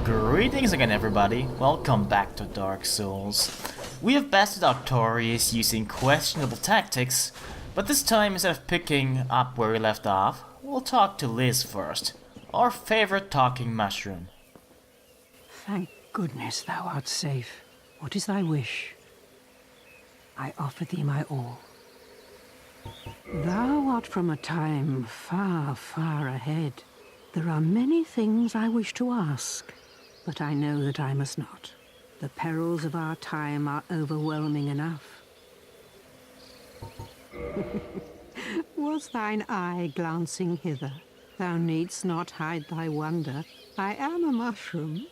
Greetings again, everybody. Welcome back to Dark Souls. We have bested Artorias using questionable tactics, but this time, instead of picking up where we left off, we'll talk to Liz first, our favorite talking mushroom. Thank goodness thou art safe. What is thy wish? I offer thee my all. Thou art from a time far, far ahead. There are many things I wish to ask, but I know that I must not. The perils of our time are overwhelming enough. Was thine eye glancing hither? Thou needst not hide thy wonder. I am a mushroom,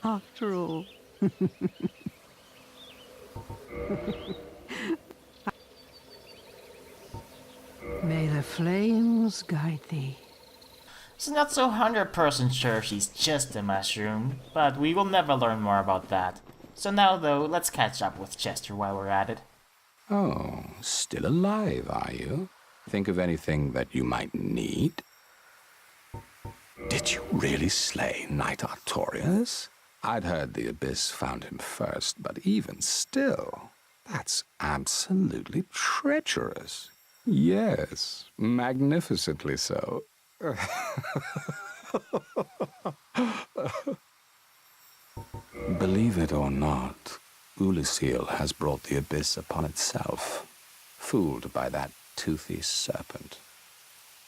after all. May the flames guide thee. So not so 100% sure she's just a mushroom, but we will never learn more about that. So now though, let's catch up with Chester while we're at it. Oh, still alive, are you? Think of anything that you might need? Did you really slay Knight Artorias? I'd heard the Abyss found him first, but even still, that's absolutely treacherous. Yes, magnificently so. Believe it or not, Oolacile has brought the Abyss upon itself, fooled by that toothy serpent.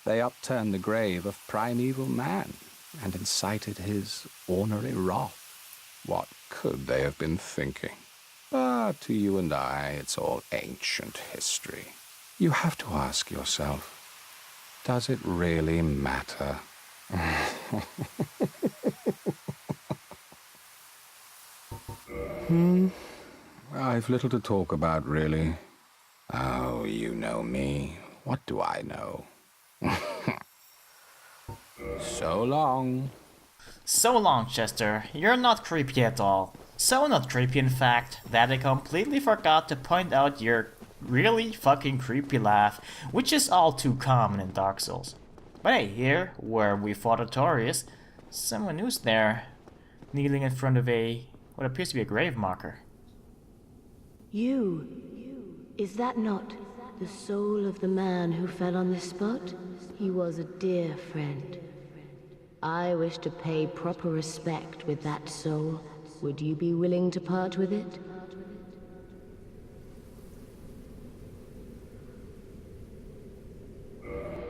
They upturned the grave of primeval man and incited his ornery wrath. What could they have been thinking? But to you and I, it's all ancient history. You have to ask yourself, does it really matter? I've little to talk about, really. Oh, you know me. What do I know? So long. So long, Chester. You're not creepy at all. So not creepy, in fact, that I completely forgot to point out your really fucking creepy laugh, which is all too common in Dark Souls. But hey, here, where we fought Artorias, someone who's there, kneeling in front of what appears to be a grave marker. You. Is that not the soul of the man who fell on this spot? He was a dear friend. I wish to pay proper respect with that soul. Would you be willing to part with it?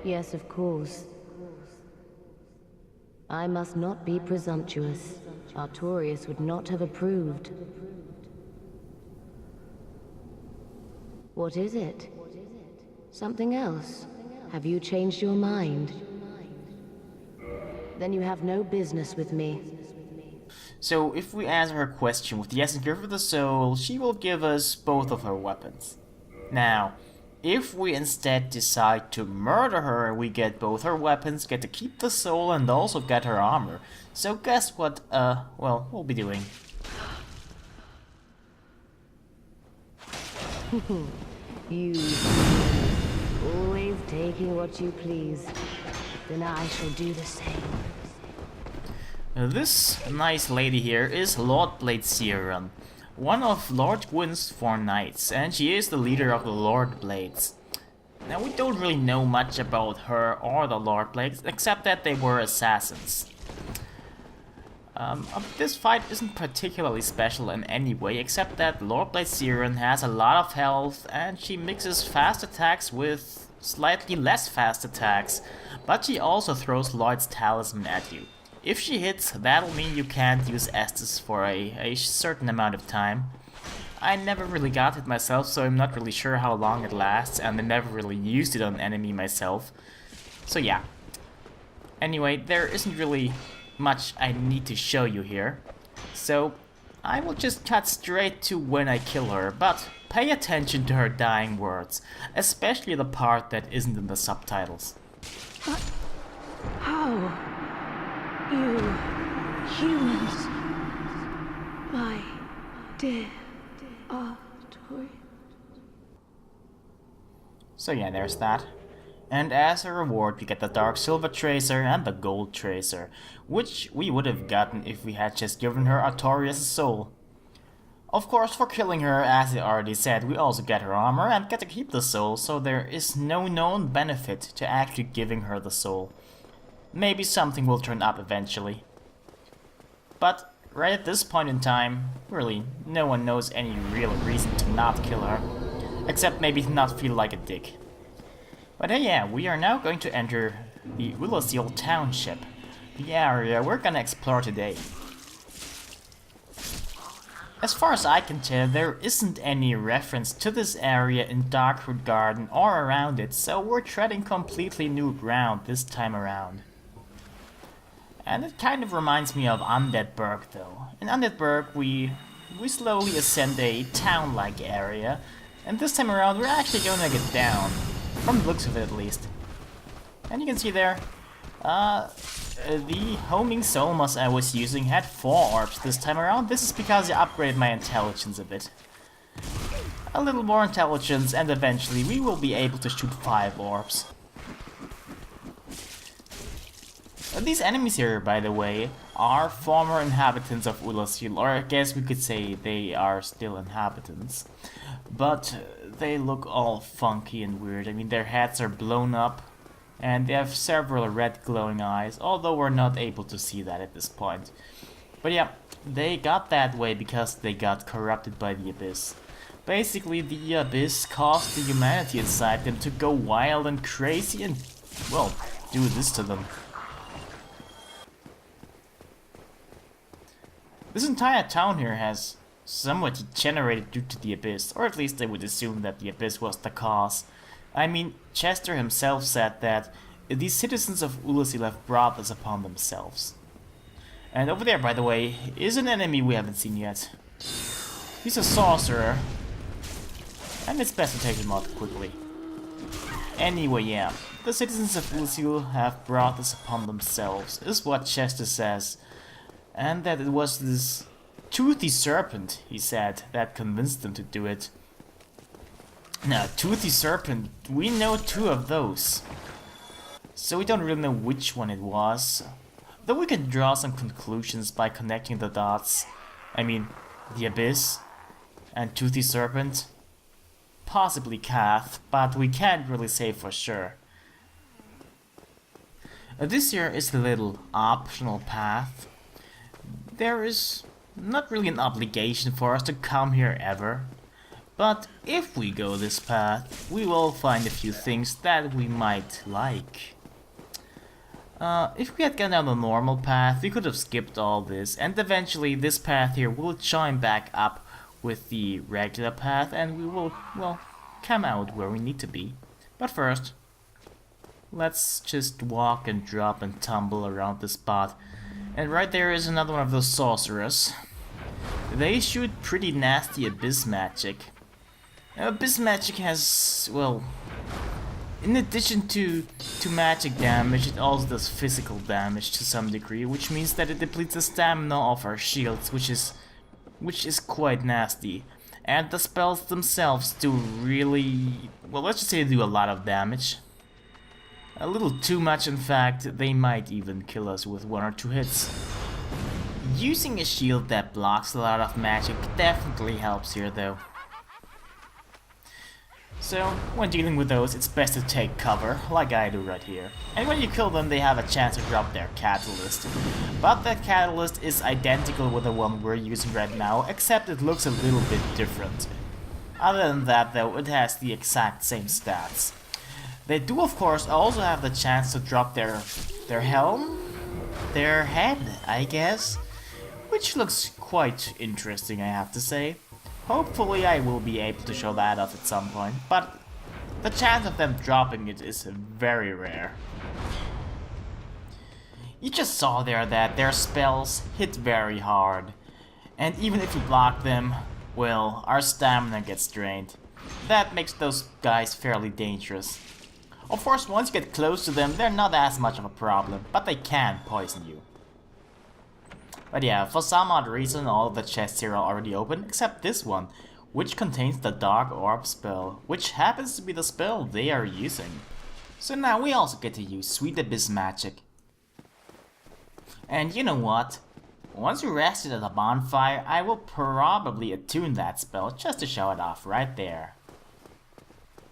Yes, of course. I must not be presumptuous. Artorias would not have approved. What is it? Something else? Have you changed your mind? Then you have no business with me. So if we answer her question with yes and give her the soul, she will give us both of her weapons. Now, if we instead decide to murder her, we get both her weapons, get to keep the soul, and also get her armor. So guess what, well, we'll be doing. You always taking what you please. Then I shall do the same. This nice lady here is Lord Blade Ciaran, one of Lord Gwyn's 4 knights, and she is the leader of the Lord Blades. Now we don't really know much about her or the Lord Blades, except that they were assassins. This fight isn't particularly special in any way, except that Lord Blade Ciaran has a lot of health and she mixes fast attacks with slightly less fast attacks, but she also throws Lloyd's Talisman at you. If she hits, that'll mean you can't use Estus for a certain amount of time. I never really got it myself, so I'm not really sure how long it lasts, and I never really used it on an enemy myself. So yeah. Anyway, there isn't really much I need to show you here. So I will just cut straight to when I kill her, but pay attention to her dying words, especially the part that isn't in the subtitles. But how? You humans, my dear Artorias. So yeah, there's that. And as a reward, we get the Dark Silver Tracer and the Gold Tracer, which we would have gotten if we had just given her Artorias' soul. Of course, for killing her, as I already said, we also get her armor and get to keep the soul, so there is no known benefit to actually giving her the soul. Maybe something will turn up eventually. But right at this point in time, really, no one knows any real reason to not kill her, except maybe to not feel like a dick. But hey, yeah, we are now going to enter the Oolacile Township, the area we're gonna explore today. As far as I can tell, there isn't any reference to this area in Darkroot Garden or around it, so we're treading completely new ground this time around. And it kind of reminds me of Undeadburg though. In Undeadburg we slowly ascend a town-like area, and this time around we're actually gonna get down, from the looks of it at least. And you can see there, the homing Solmas I was using had 4 orbs this time around. This is because I upgraded my intelligence a bit. A little more intelligence and eventually we will be able to shoot 5 orbs. These enemies here, by the way, are former inhabitants of Oolacile, or I guess we could say they are still inhabitants. But they look all funky and weird. I mean, their heads are blown up, and they have several red glowing eyes, although we're not able to see that at this point. But yeah, they got that way because they got corrupted by the Abyss. Basically, the Abyss caused the humanity inside them to go wild and crazy and, well, do this to them. This entire town here has somewhat degenerated due to the Abyss, or at least I would assume that the Abyss was the cause. I mean, Chester himself said that these citizens of Oolacile have brought this upon themselves. And over there, by the way, is an enemy we haven't seen yet. He's a sorcerer, and it's best to take him out quickly. Anyway, yeah, the citizens of Oolacile have brought this upon themselves, is what Chester says. And that it was this toothy serpent, he said, that convinced them to do it. Now, toothy serpent, we know 2 of those. So we don't really know which one it was. Though we can draw some conclusions by connecting the dots. I mean, the Abyss and toothy serpent. Possibly Kath, but we can't really say for sure. This here is the little optional path. There is not really an obligation for us to come here ever, but if we go this path, we will find a few things that we might like. If we had gone down the normal path, we could have skipped all this, and eventually this path here will join back up with the regular path, and we will, well, come out where we need to be. But first, let's just walk and drop and tumble around the spot. And right there is another one of those sorcerers. They shoot pretty nasty abyss magic. Abyss magic has, well, in addition to magic damage, it also does physical damage to some degree, which means that it depletes the stamina of our shields, which is quite nasty. And the spells themselves do really, well, let's just say they do a lot of damage. A little too much, in fact. They might even kill us with 1 or 2 hits. Using a shield that blocks a lot of magic definitely helps here though. So, when dealing with those, it's best to take cover, like I do right here. And when you kill them, they have a chance to drop their catalyst. But that catalyst is identical with the one we're using right now, except it looks a little bit different. Other than that though, it has the exact same stats. They do of course also have the chance to drop their helm? Their head, I guess? Which looks quite interesting, I have to say. Hopefully I will be able to show that off at some point, but the chance of them dropping it is very rare. You just saw there that their spells hit very hard, and even if you block them, well, our stamina gets drained. That makes those guys fairly dangerous. Of course, once you get close to them, they're not as much of a problem, but they can poison you. But yeah, for some odd reason, all of the chests here are already open, except this one, which contains the Dark Orb spell, which happens to be the spell they are using. So now we also get to use Sweet Abyss magic. And you know what? Once we rested at the bonfire, I will probably attune that spell just to show it off right there.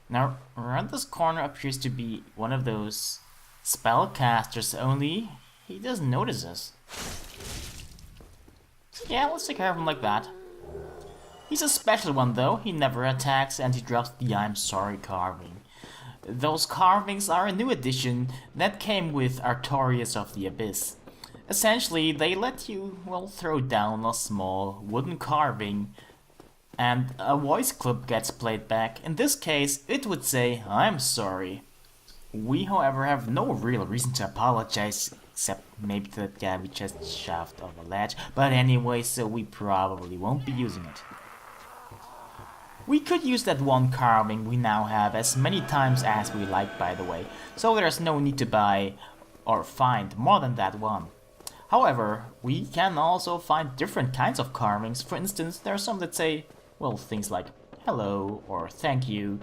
Now, around this corner appears to be one of those spellcasters, only he doesn't notice us. So yeah, let's take care of him like that. He's a special one though, he never attacks and he drops the I'm sorry carving. Those carvings are a new addition that came with Artorias of the Abyss. Essentially, they let you, well, throw down a small wooden carving and a voice clip gets played back. In this case, it would say, I'm sorry. We, however, have no real reason to apologize, except maybe to that guy we just shoved off a ledge. But anyway, so we probably won't be using it. We could use that one carving we now have as many times as we like, by the way, so there's no need to buy or find more than that one. However, we can also find different kinds of carvings. For instance, there are some that say, well, things like hello or thank you.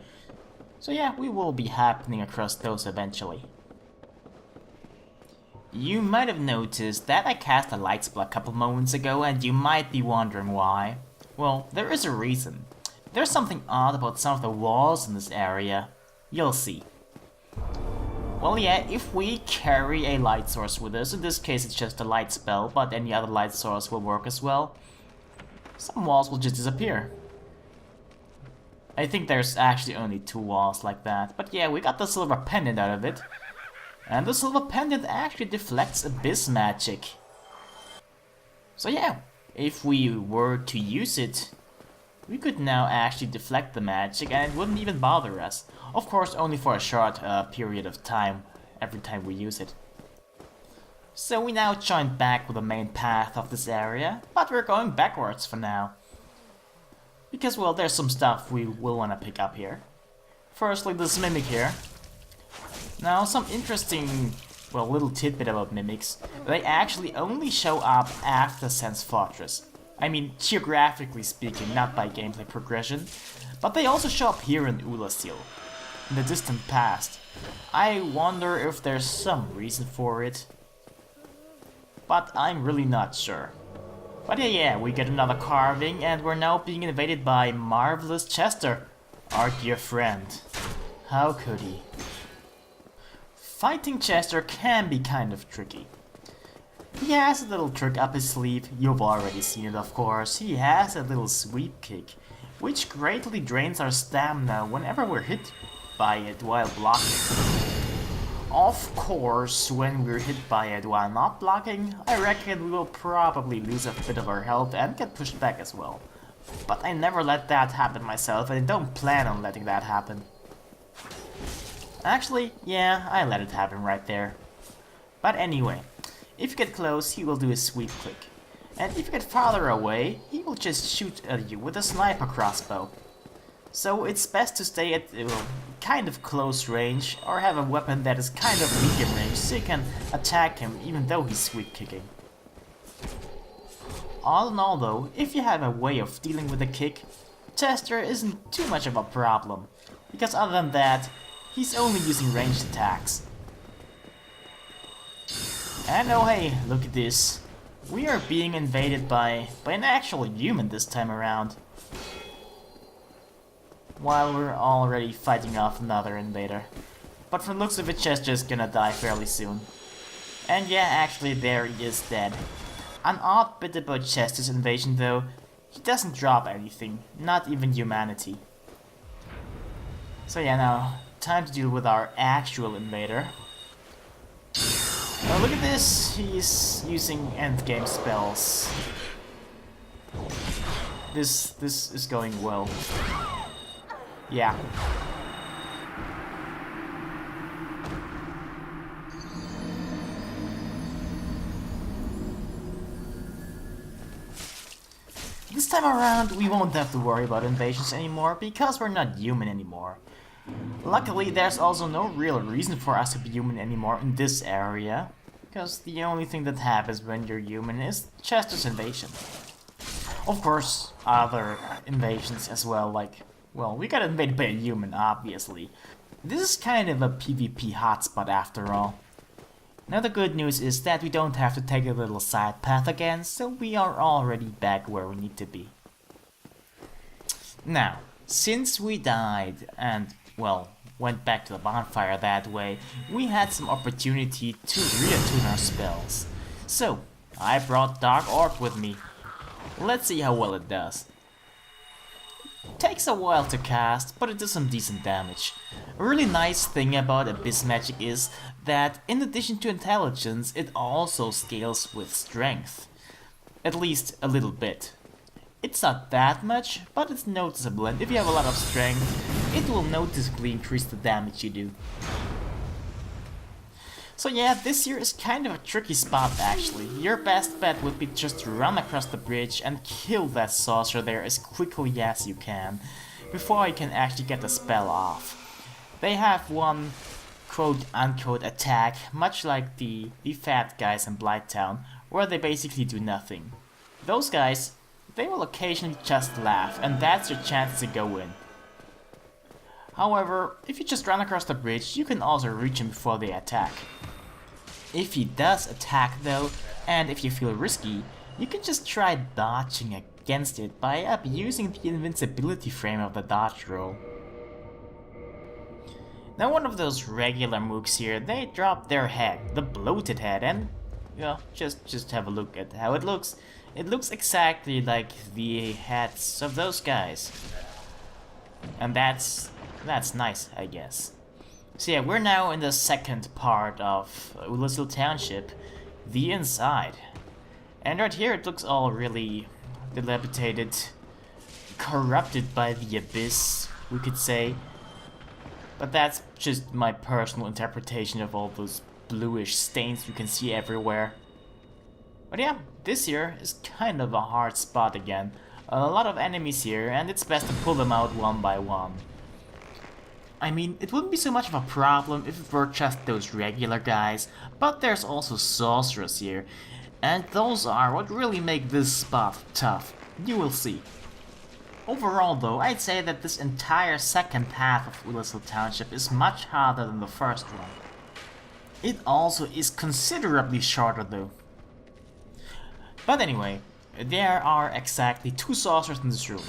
So yeah, we will be happening across those eventually. You might have noticed that I cast a light spell a couple moments ago and you might be wondering why. Well, there is a reason. There's something odd about some of the walls in this area. You'll see. Well, yeah, if we carry a light source with us, in this case it's just a light spell, but any other light source will work as well, some walls will just disappear. I think there's actually only 2 walls like that, but yeah, we got the silver pendant out of it. And the silver pendant actually deflects abyss magic. So yeah, if we were to use it, we could now actually deflect the magic and it wouldn't even bother us. Of course, only for a short period of time, every time we use it. So we now join back with the main path of this area, but we're going backwards for now. Because, well, there's some stuff we will want to pick up here. Firstly, this mimic here. Now, some interesting, well, little tidbit about mimics. They actually only show up after Sense Fortress. I mean, geographically speaking, not by gameplay progression. But they also show up here in Oolacile, in the distant past. I wonder if there's some reason for it. But I'm really not sure. But yeah, we get another carving and we're now being invaded by Marvelous Chester, our dear friend. How could he? Fighting Chester can be kind of tricky. He has a little trick up his sleeve, you've already seen it of course. He has a little sweep kick, which greatly drains our stamina whenever we're hit by it while blocking. Of course, when we're hit by it while not blocking, I reckon we will probably lose a bit of our health and get pushed back as well. But I never let that happen myself and I don't plan on letting that happen. Actually, yeah, I let it happen right there. But anyway, if you get close, he will do a sweep click. And if you get farther away, he will just shoot at you with a sniper crossbow. So it's best to stay at kind of close range or have a weapon that is kind of medium range so you can attack him even though he's sweep kicking. All in all though, if you have a way of dealing with a kick, Chester isn't too much of a problem, because other than that, he's only using ranged attacks. And oh hey, look at this. We are being invaded by an actual human this time around. While we're already fighting off another invader. But from the looks of it, Chester's gonna die fairly soon. And yeah, actually there he is dead. An odd bit about Chester's invasion though, he doesn't drop anything, not even humanity. So yeah, now, time to deal with our actual invader. Oh, look at this, he's using endgame spells. This is going well. Yeah. This time around, we won't have to worry about invasions anymore, because we're not human anymore. Luckily, there's also no real reason for us to be human anymore in this area, because the only thing that happens when you're human is Chester's invasion. Of course, other invasions as well, like, well, we got invaded by a human, obviously. This is kind of a PvP hotspot after all. Now the good news is that we don't have to take a little side path again, so we are already back where we need to be. Now, since we died and, well, went back to the bonfire that way, we had some opportunity to reattune our spells. So, I brought Dark Orb with me. Let's see how well it does. Takes a while to cast, but it does some decent damage. A really nice thing about Abyss magic is that in addition to intelligence, it also scales with strength. At least a little bit. It's not that much, but it's noticeable, and if you have a lot of strength, it will noticeably increase the damage you do. So yeah, this here is kind of a tricky spot actually. Your best bet would be just to run across the bridge and kill that sorcerer there as quickly as you can, before you can actually get the spell off. They have one quote-unquote attack, much like the fat guys in Blighttown, where they basically do nothing. Those guys, they will occasionally just laugh, and that's your chance to go in. However, if you just run across the bridge, you can also reach him before they attack. If he does attack though, and if you feel risky, you can just try dodging against it by abusing the invincibility frame of the dodge roll. Now one of those regular mooks here, they drop their head, the bloated head, and just have a look at how it looks. It looks exactly like the heads of those guys. And that's nice, I guess. So yeah, we're now in the second part of Oolacile Township, the inside. And right here it looks all really dilapidated, corrupted by the abyss, we could say. But that's just my personal interpretation of all those bluish stains you can see everywhere. But yeah, this here is kind of a hard spot again. A lot of enemies here, and it's best to pull them out one by one. I mean, it wouldn't be so much of a problem if it were just those regular guys, but there's also sorcerers here, and those are what really make this spot tough. You will see. Overall though, I'd say that this entire second half of Oolacile Township is much harder than the first one. It also is considerably shorter though. But anyway, there are exactly two sorcerers in this room.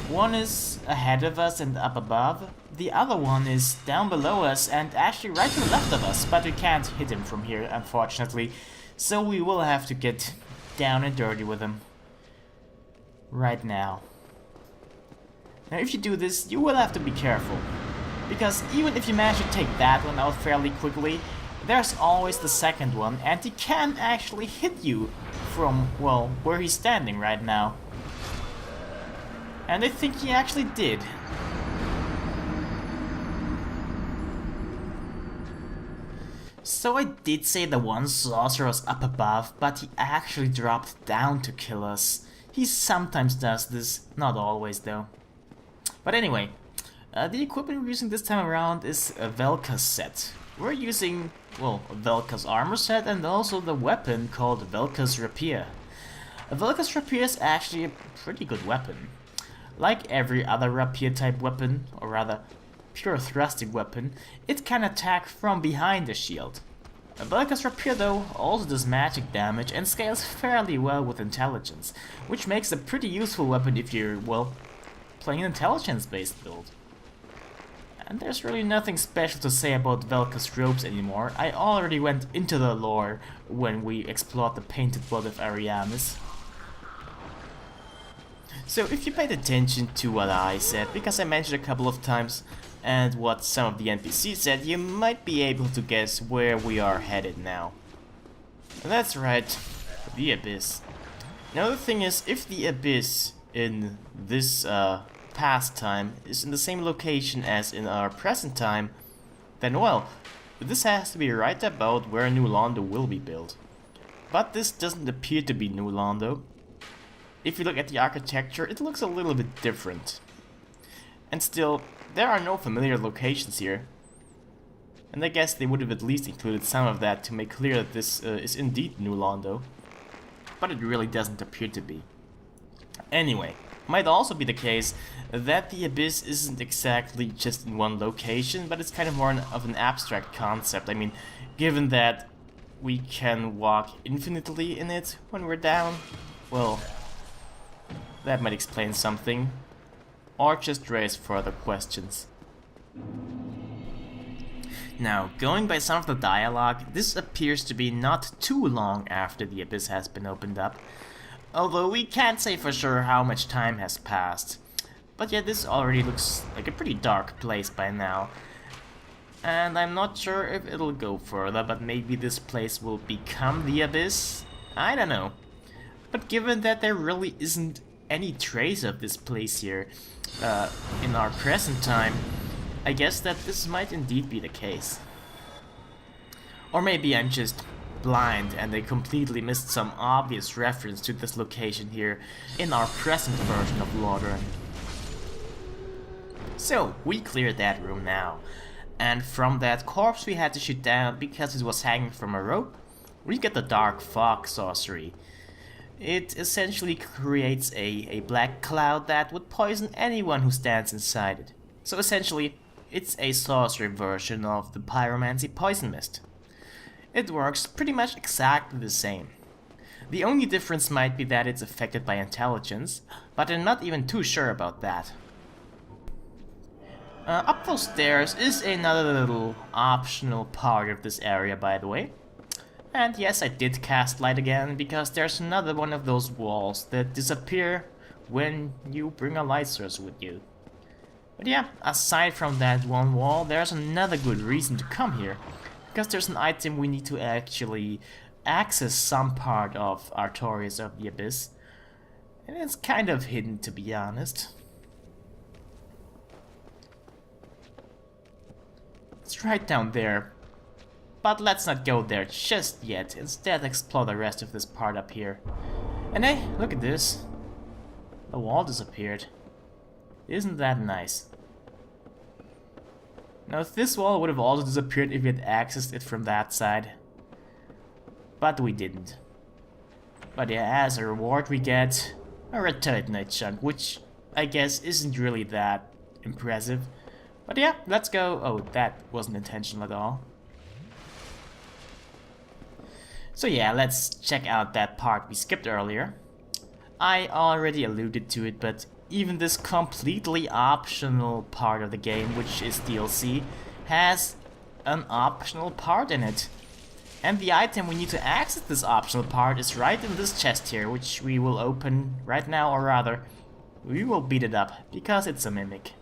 One is ahead of us and up above, the other one is down below us and actually right to the left of us, but we can't hit him from here unfortunately, so we will have to get down and dirty with him right now. Now if you do this, you will have to be careful, because even if you manage to take that one out fairly quickly, there's always the second one, and he can actually hit you from, well, where he's standing right now. And I think he actually did. So I did say the one sorcerer was up above, but he actually dropped down to kill us. He sometimes does this, not always though. But anyway, the equipment we're using this time around is a Velka's set. We're using, well, Velka's armor set and also the weapon called Velka's Rapier. A Velka's Rapier is actually a pretty good weapon. Like every other rapier type weapon, or rather pure thrusting weapon, it can attack from behind the shield. A Velka's Rapier though also does magic damage and scales fairly well with intelligence, which makes a pretty useful weapon if you're, well, playing an intelligence based build. And there's really nothing special to say about Velka's robes anymore. I already went into the lore when we explored the painted blood of Ariamis. So if you paid attention to what I said, because I mentioned a couple of times, and what some of the NPCs said, you might be able to guess where we are headed now. And that's right, the Abyss. Now the thing is, if the Abyss in this past time is in the same location as in our present time, then well, this has to be right about where New Londo will be built. But this doesn't appear to be New Londo. If you look at the architecture, it looks a little bit different. And still, there are no familiar locations here. And I guess they would have at least included some of that to make clear that this is indeed New Londo. But it really doesn't appear to be. Anyway, Might also be the case that the abyss isn't exactly just in one location, but it's kind of more of an abstract concept. I mean, given that we can walk infinitely in it when we're down, well, that might explain something, or just raise further questions. Now, going by some of the dialogue, this appears to be not too long after the abyss has been opened up, although we can't say for sure how much time has passed. But yeah, this already looks like a pretty dark place by now. And I'm not sure if it'll go further, but maybe this place will become the abyss? I don't know. But given that there really isn't any trace of this place here in our present time, I guess that this might indeed be the case. Or maybe I'm just blind and they completely missed some obvious reference to this location here in our present version of Lordran. So, we cleared that room now, and from that corpse we had to shoot down because it was hanging from a rope, we get the Dark Fog sorcery. It essentially creates a black cloud that would poison anyone who stands inside it. So essentially, it's a sorcery version of the Pyromancy Poison Mist. It works pretty much exactly the same. The only difference might be that it's affected by intelligence, but I'm not even too sure about that. Up those stairs is another little optional part of this area, by the way. And yes, I did cast light again, because there's another one of those walls that disappear when you bring a light source with you. But yeah, aside from that one wall, there's another good reason to come here. Because there's an item we need to actually access some part of Artorias of the Abyss. And it's kind of hidden, to be honest. It's right down there. But let's not go there just yet. Instead, explore the rest of this part up here. And hey, look at this. The wall disappeared. Isn't that nice? Now, this wall would have also disappeared if we had accessed it from that side. But we didn't. But yeah, as a reward we get a red titanite chunk, which I guess isn't really that impressive. But yeah, let's go. Oh, that wasn't intentional at all. So yeah, let's check out that part we skipped earlier. I already alluded to it, but even this completely optional part of the game, which is DLC, has an optional part in it. And the item we need to access this optional part is right in this chest here, which we will open right now, or rather, we will beat it up, because it's a mimic.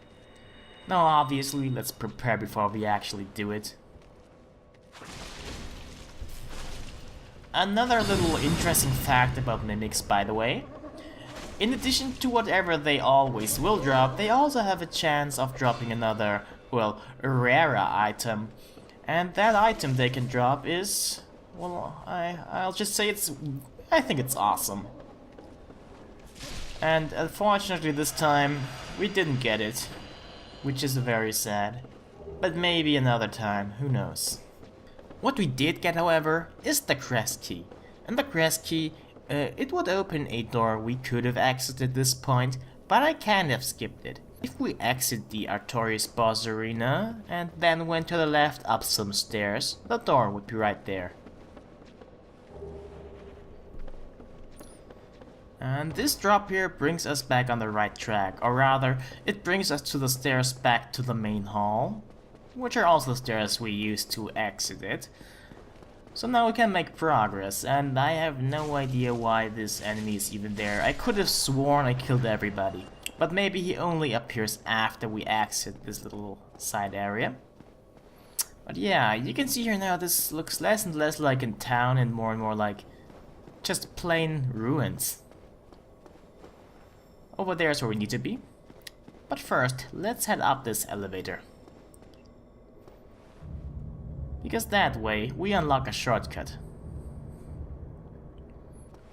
Now obviously, let's prepare before we actually do it. Another little interesting fact about mimics, by the way. In addition to whatever they always will drop, they also have a chance of dropping another, well, rarer item. And that item they can drop is, well, I'll just say I think it's awesome. And unfortunately this time, we didn't get it, which is very sad. But maybe another time, who knows. What we did get, however, is the crest key. And the crest key, it would open a door we could have exited at this point, but I can't have skipped it. If we exit the Artorias boss arena, and then went to the left up some stairs, the door would be right there. And this drop here brings us back on the right track, or rather, it brings us to the stairs back to the main hall, which are also the stairs we used to exit it. So now we can make progress, and I have no idea why this enemy is even there. I could have sworn I killed everybody, but maybe he only appears after we exit this little side area. But yeah, you can see here now this looks less and less like a town and more like just plain ruins. Over there is where we need to be. But first, let's head up this elevator. Because that way, we unlock a shortcut.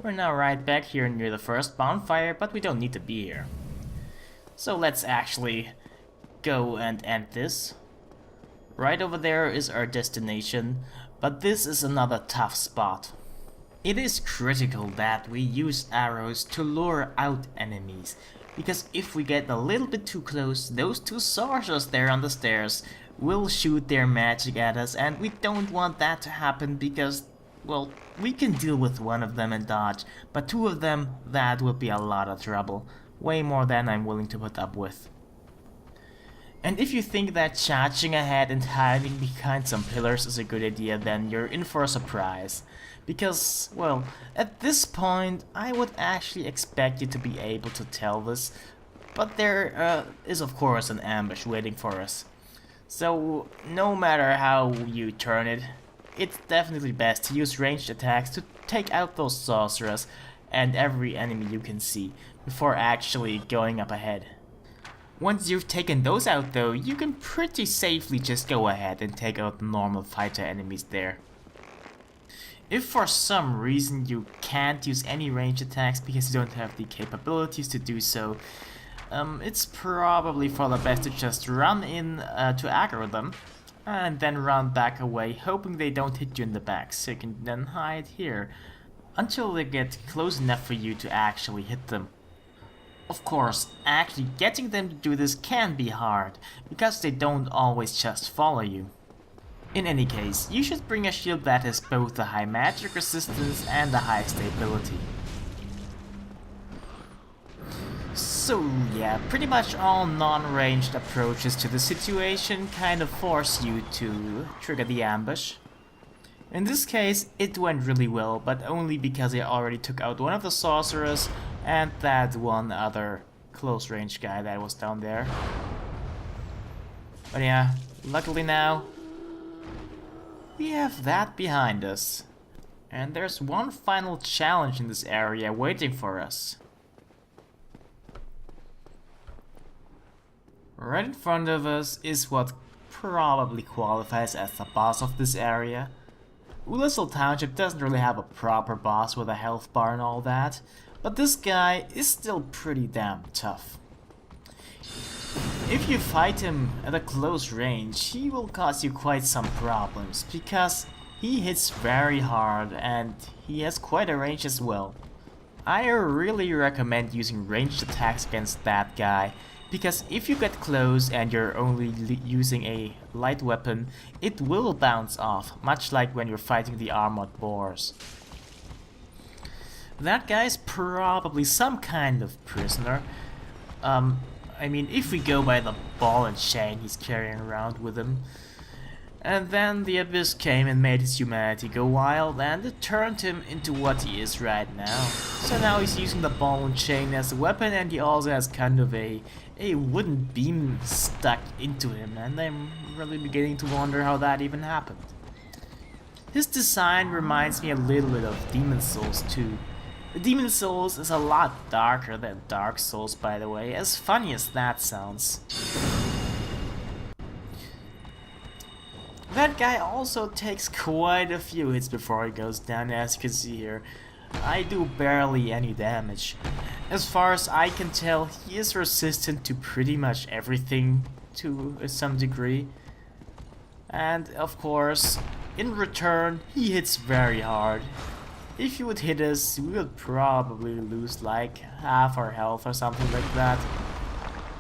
We're now right back here near the first bonfire, but we don't need to be here. So let's actually go and end this. Right over there is our destination, but this is another tough spot. It is critical that we use arrows to lure out enemies, because if we get a little bit too close, those two sorcerers there on the stairs will shoot their magic at us, and we don't want that to happen because, well, we can deal with one of them and dodge, but two of them, that would be a lot of trouble. Way more than I'm willing to put up with. And if you think that charging ahead and hiding behind some pillars is a good idea, then you're in for a surprise. Because, well, at this point, I would actually expect you to be able to tell this, but there is of course an ambush waiting for us. So, no matter how you turn it, it's definitely best to use ranged attacks to take out those sorcerers and every enemy you can see, before actually going up ahead. Once you've taken those out though, you can pretty safely just go ahead and take out the normal fighter enemies there. If for some reason you can't use any ranged attacks because you don't have the capabilities to do so, it's probably for the best to just run in to aggro them, and then run back away, hoping they don't hit you in the back, so you can then hide here, until they get close enough for you to actually hit them. Of course, actually getting them to do this can be hard, because they don't always just follow you. In any case, you should bring a shield that has both the high magic resistance and the high stability. So yeah, pretty much all non-ranged approaches to the situation kind of force you to trigger the ambush. In this case, it went really well, but only because I already took out one of the sorcerers and that one other close range guy that was down there. But yeah, luckily now, we have that behind us. And there's one final challenge in this area waiting for us. Right in front of us is what probably qualifies as the boss of this area. Oolacile Township doesn't really have a proper boss with a health bar and all that, but this guy is still pretty damn tough. If you fight him at a close range, he will cause you quite some problems, because he hits very hard and he has quite a range as well. I really recommend using ranged attacks against that guy, because if you get close and you're only using a light weapon, it will bounce off, much like when you're fighting the armored boars. That guy's probably some kind of prisoner. I mean, if we go by the ball and chain he's carrying around with him. And then the Abyss came and made his humanity go wild, and it turned him into what he is right now. So now he's using the ball and chain as a weapon, and he also has kind of a wooden beam stuck into him, and I'm really beginning to wonder how that even happened. His design reminds me a little bit of Demon Souls too. Demon Souls is a lot darker than Dark Souls, by the way, as funny as that sounds. That guy also takes quite a few hits before he goes down, as you can see here. I do barely any damage. As far as I can tell, he is resistant to pretty much everything to some degree. And of course, in return, he hits very hard. If he would hit us, we would probably lose like half our health or something like that.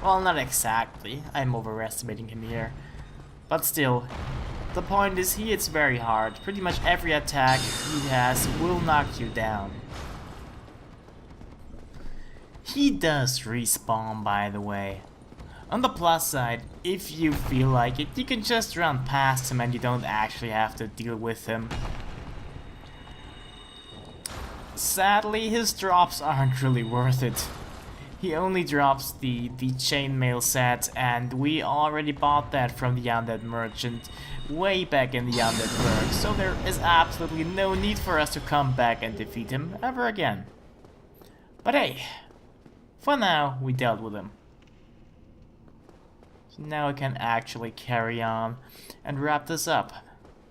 Well, not exactly, I'm overestimating him here. But still, the point is he hits very hard. Pretty much every attack he has will knock you down. He does respawn, by the way. On the plus side, if you feel like it, you can just run past him and you don't actually have to deal with him. Sadly, his drops aren't really worth it. He only drops the chainmail set, and we already bought that from the undead merchant way back in the undead world, so there is absolutely no need for us to come back and defeat him ever again. But hey, for now we dealt with him. So now we can actually carry on and wrap this up,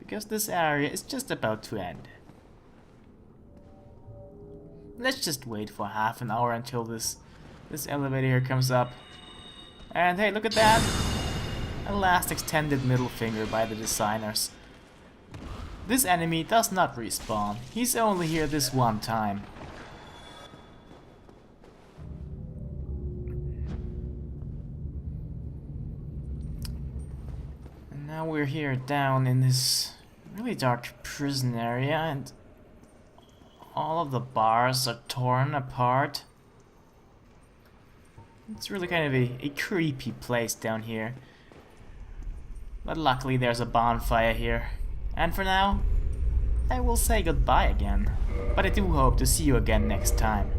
because this area is just about to end. Let's just wait for half an hour until this elevator here comes up. And hey, look at that! A last extended middle finger by the designers. This enemy does not respawn. He's only here this one time. Now we're here down in this really dark prison area, and all of the bars are torn apart. It's really kind of a creepy place down here. But luckily there's a bonfire here. And for now, I will say goodbye again. But I do hope to see you again next time.